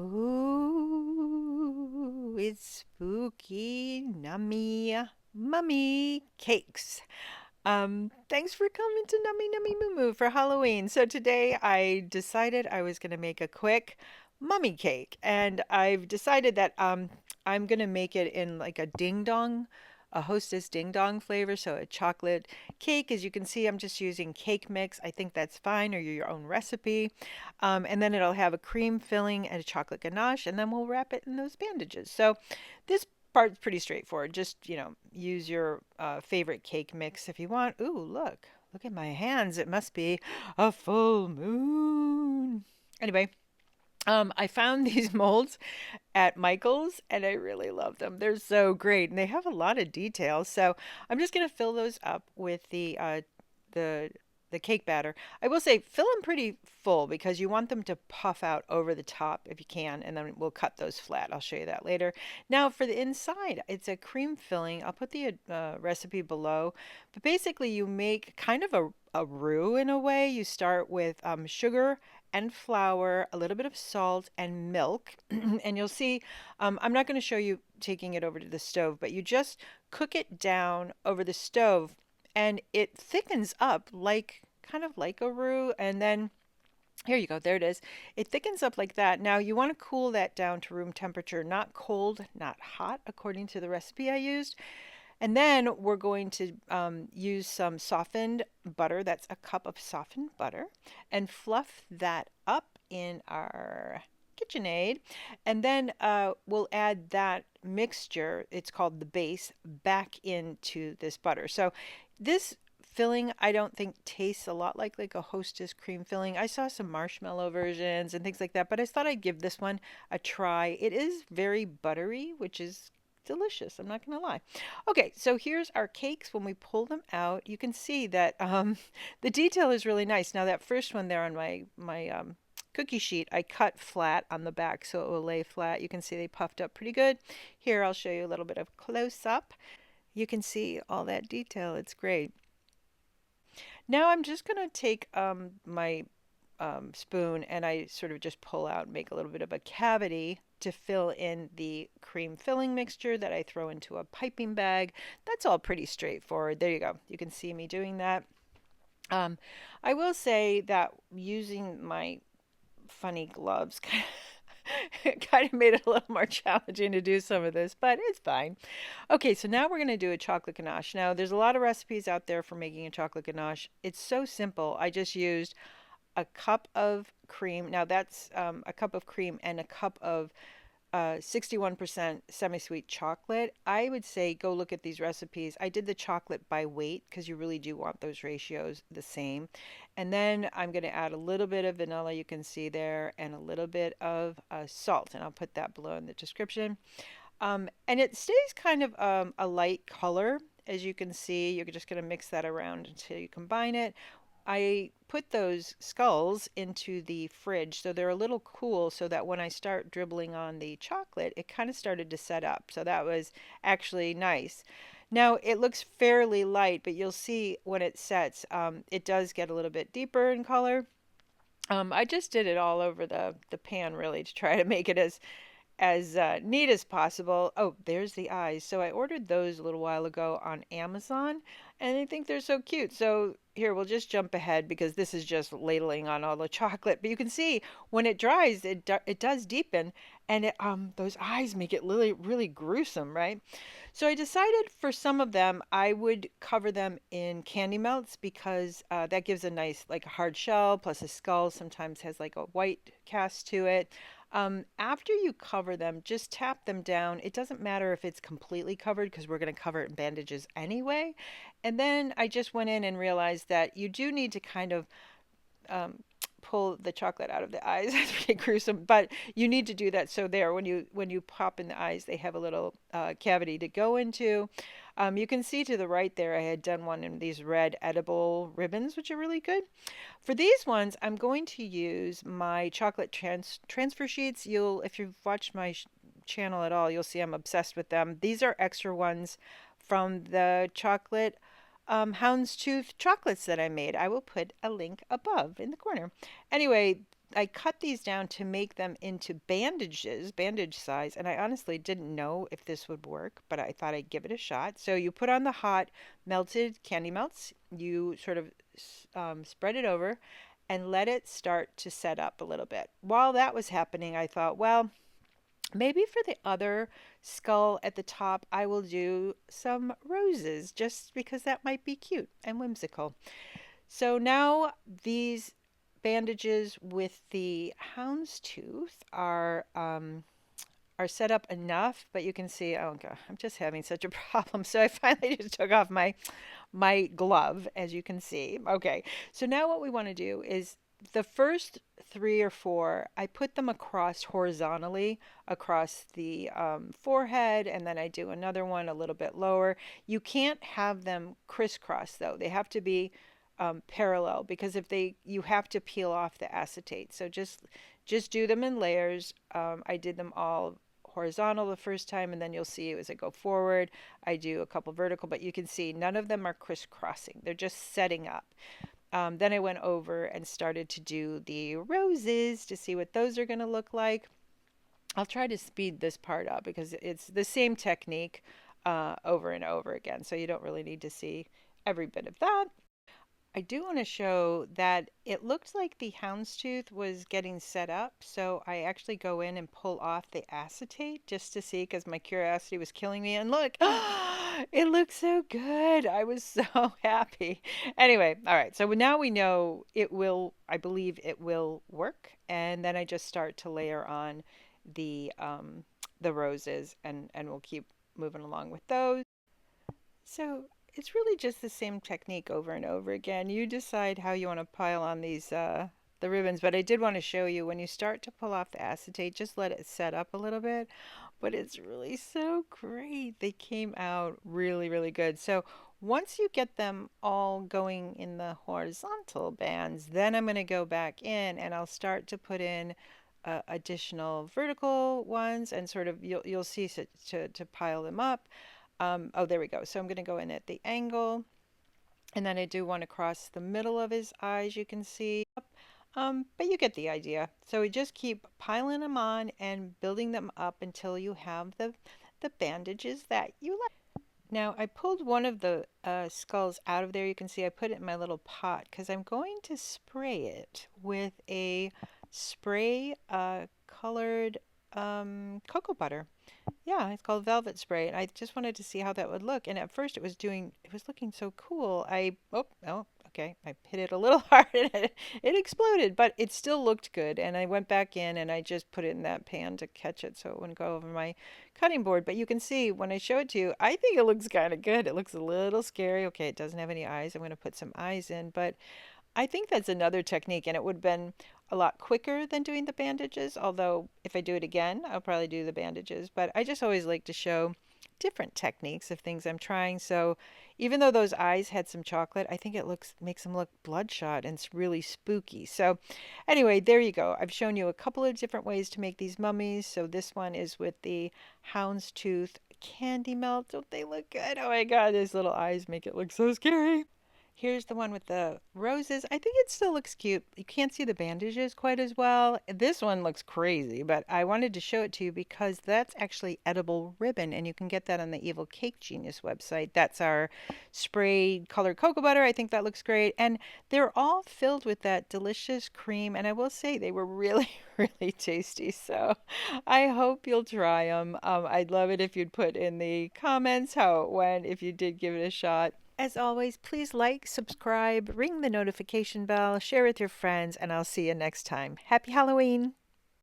Ooh, it's spooky, nummy, mummy cakes. Thanks for coming to Nummy Nummy Moo Moo for Halloween. So today I decided I was gonna make a quick mummy cake, and I've decided that I'm gonna make it in like a ding dong, a Hostess ding dong flavor, so a chocolate cake. As you can see, I'm just using cake mix. I think that's fine, or your own recipe. And then it'll have a cream filling and a chocolate ganache, and then we'll wrap it in those bandages. So this part's pretty straightforward. Just, use your favorite cake mix if you want. Ooh, look at my hands. It must be a full moon. Anyway, I found these molds at Michael's and I really love them. They're so great and they have a lot of details. So I'm just gonna fill those up with the the cake batter. I will say fill them pretty full because you want them to puff out over the top if you can, and then we'll cut those flat. I'll show you that later. Now for the inside, it's a cream filling. I'll put the recipe below, but basically you make kind of a roux in a way. You start with sugar and flour, a little bit of salt and milk. And you'll see, I'm not going to show you taking it over to the stove, but you just cook it down over the stove and it thickens up like kind of like a roux. And then here you go, there it is. It thickens up like that. Now you want to cool that down to room temperature, not cold, not hot, according to the recipe I used. And then we're going to use some softened butter. That's a cup of softened butter, and fluff that up in our KitchenAid. And then we'll add that mixture, it's called the base, back into this butter. So this filling I don't think tastes a lot like a Hostess cream filling. I saw some marshmallow versions and things like that, but I thought I'd give this one a try. It is very buttery, which is delicious. I'm not going to lie. Okay, so here's our cakes. When we pull them out, you can see that the detail is really nice. Now that first one there on my cookie sheet, I cut flat on the back so it will lay flat. You can see they puffed up pretty good. Here, I'll show you a little bit of close up. You can see all that detail. It's great. Now I'm just going to take my spoon and I sort of just pull out and make a little bit of a cavity to fill in the cream filling mixture that I throw into a piping bag. That's all pretty straightforward. There you go. You can see me doing that. Um, I will say that using my funny gloves kind of made it a little more challenging to do some of this, but it's fine. Okay, so now we're going to do a chocolate ganache. Now, there's a lot of recipes out there for making a chocolate ganache. It's so simple. I just used a cup of cream. Now, that's a cup of cream and a cup of 61% semi-sweet chocolate. I would say go look at these recipes. I did the chocolate by weight because you really do want those ratios the same. And then I'm going to add a little bit of vanilla, you can see there, and a little bit of salt. And I'll put that below in the description. And it stays kind of a light color. As you can see, you're just going to mix that around until you combine it. I put those skulls into the fridge so they're a little cool so that when I start dribbling on the chocolate, it kind of started to set up. So that was actually nice. Now it looks fairly light, but you'll see when it sets, it does get a little bit deeper in color. I just did it all over the pan really to try to make it as neat as possible. Oh, there's the eyes. So I ordered those a little while ago on Amazon, and I think they're so cute. So here, we'll just jump ahead because this is just ladling on all the chocolate. But you can see when it dries, it does deepen, and those eyes make it really really gruesome, right? So I decided for some of them I would cover them in candy melts because that gives a nice like hard shell plus a skull sometimes has like a white cast to it. After you cover them, just tap them down. It doesn't matter if it's completely covered because we're going to cover it in bandages anyway. And then I just went in and realized that you do need to kind of um, pull the chocolate out of the eyes. It's pretty gruesome, but you need to do that. So there, when you pop in the eyes, they have a little cavity to go into. You can see to the right there, I had done one in these red edible ribbons, which are really good. For these ones, I'm going to use my chocolate transfer sheets. If you've watched my channel at all, you'll see I'm obsessed with them. These are extra ones from the chocolate houndstooth chocolates that I made. I will put a link above in the corner. Anyway, I cut these down to make them into bandages, bandage size, and I honestly didn't know if this would work, but I thought I'd give it a shot. So you put on the hot melted candy melts, you sort of spread it over and let it start to set up a little bit. While that was happening, I thought, well, maybe for the other skull at the top, I will do some roses just because that might be cute and whimsical. So now these bandages with the houndstooth are set up enough, but you can see, oh god, I'm just having such a problem. So I finally just took off my glove, as you can see. Okay, so now what we want to do is the first three or four, I put them across horizontally across the forehead, and then I do another one a little bit lower. You can't have them crisscross though. They have to be parallel because if they, you have to peel off the acetate. So just do them in layers. I did them all horizontal the first time, and then you'll see as I go forward, I do a couple vertical, but you can see none of them are crisscrossing. They're just setting up. Then I went over and started to do the roses to see what those are going to look like. I'll try to speed this part up because it's the same technique over and over again, so you don't really need to see every bit of that. I do want to show that it looked like the houndstooth was getting set up, so I actually go in and pull off the acetate just to see because my curiosity was killing me. And look, it looks so good. I was so happy. Anyway, all right, so now we know it will, I believe it will work. And then I just start to layer on the roses and we'll keep moving along with those. So it's really just the same technique over and over again. You decide how you want to pile on these the ribbons, but I did want to show you when you start to pull off the acetate, just let it set up a little bit. But it's really so great. They came out really, really good. So once you get them all going in the horizontal bands, then I'm going to go back in and I'll start to put in additional vertical ones and sort of you'll see to pile them up. Oh, there we go. So I'm going to go in at the angle, and then I do one across the middle of his eyes, you can see. But you get the idea. So we just keep piling them on and building them up until you have the bandages that you like. Now I pulled one of the skulls out of there. You can see I put it in my little pot because I'm going to spray it with a spray colored cocoa butter. Yeah, it's called Velvet Spray, and I just wanted to see how that would look. And at first, it was looking so cool. Okay, I hit it a little hard, and it exploded, but it still looked good. And I went back in, and I just put it in that pan to catch it, so it wouldn't go over my cutting board. But you can see when I show it to you, I think it looks kind of good. It looks a little scary. Okay, it doesn't have any eyes. I'm going to put some eyes in, but I think that's another technique, and it would have been a lot quicker than doing the bandages. Although, if I do it again, I'll probably do the bandages. But I just always like to show different techniques of things I'm trying. So, even though those eyes had some chocolate, I think it makes them look bloodshot and it's really spooky. So, anyway, there you go. I've shown you a couple of different ways to make these mummies. So, this one is with the houndstooth candy melt. Don't they look good? Oh my God, those little eyes make it look so scary. Here's the one with the roses. I think it still looks cute. You can't see the bandages quite as well. This one looks crazy, but I wanted to show it to you because that's actually edible ribbon, and you can get that on the Evil Cake Genius website. That's our sprayed colored cocoa butter. I think that looks great. And they're all filled with that delicious cream, and I will say they were really, really tasty. So I hope you'll try them. I'd love it if you'd put in the comments how it went, if you did give it a shot. As always, please like, subscribe, ring the notification bell, share with your friends, and I'll see you next time. Happy Halloween!